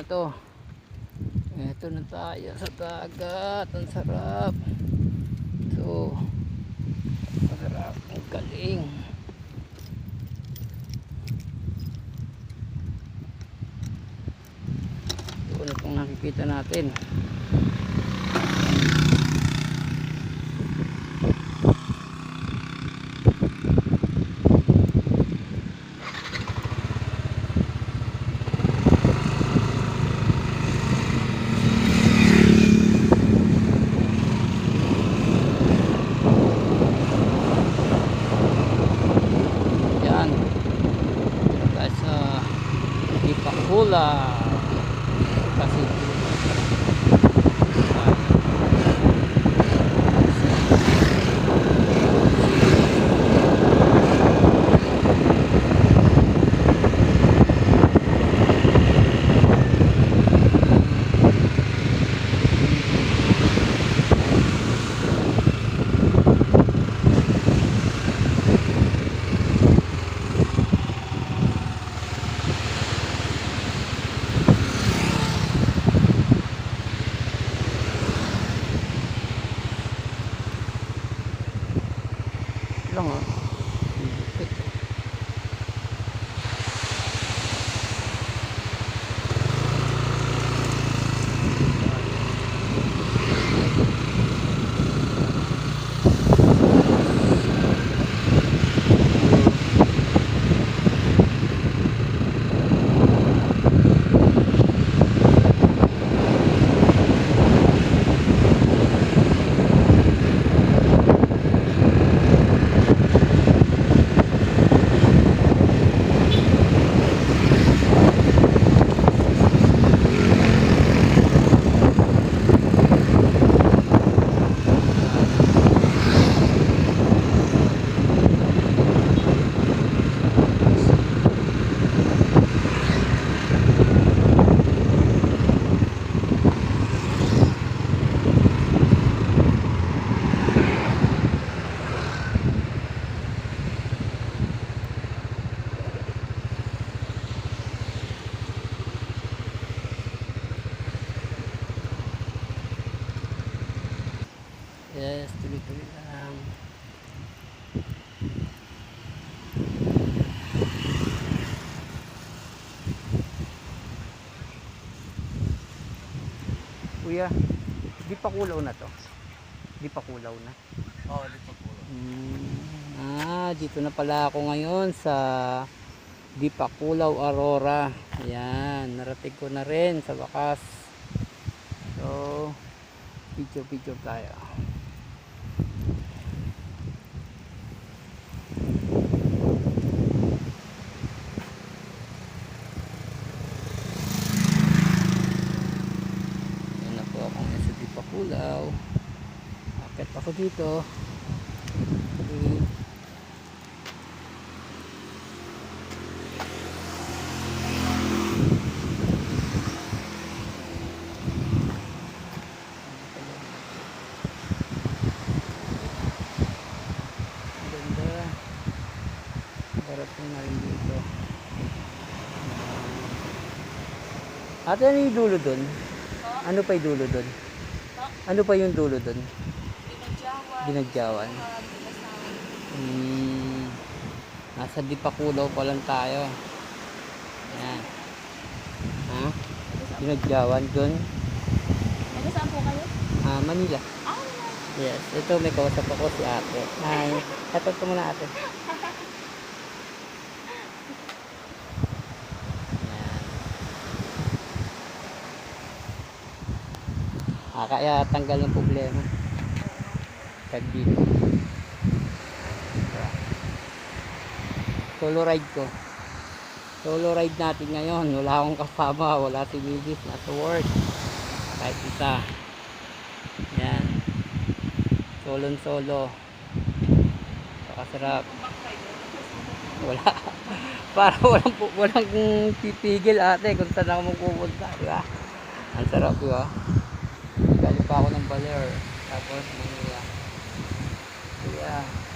to. Ito na tayo sa dagat. Ang sarap. So, masarap. Ang galing. Ito na itong nakikita natin. Ipakula kasi lang yes, tuloy-tuloy lang. Kuya, di pa kulaw na to? Di pa kulaw na? Oo, di pa kulaw. Dito na pala ako ngayon sa Dipakulaw Aurora. Ayan, narating ko na rin sa wakas. So, video tayo. Ayan na po ako ngayon sa Dipakulaw. Akit ako dito. Okay. Parating na rin dito. Ate, ano yung dulo dun? Ano pa yung dulo dun? Ano pa yung dulo dun? Binagyawan. Nasa Dipakulaw pa lang tayo. Ayan. Ha? Binagyawan dun. Saan po kayo? Manila. Yes. Ito may kausap ako si ate. Hi. Ito ko muna ate. Kaya tanggal ng problema. Tag dito. Solo ride ko. Solo ride natin ngayon. Wala akong kasama. Wala si Willis. Nasa work. Kahit isa. Yan. Solo. Pakasarap. Wala. Para walang pipigil ate kung saan ako magpupunta. Diba? Ang sarap diba? Galing pa ako ng Baler. Tapos Manila. Yeah.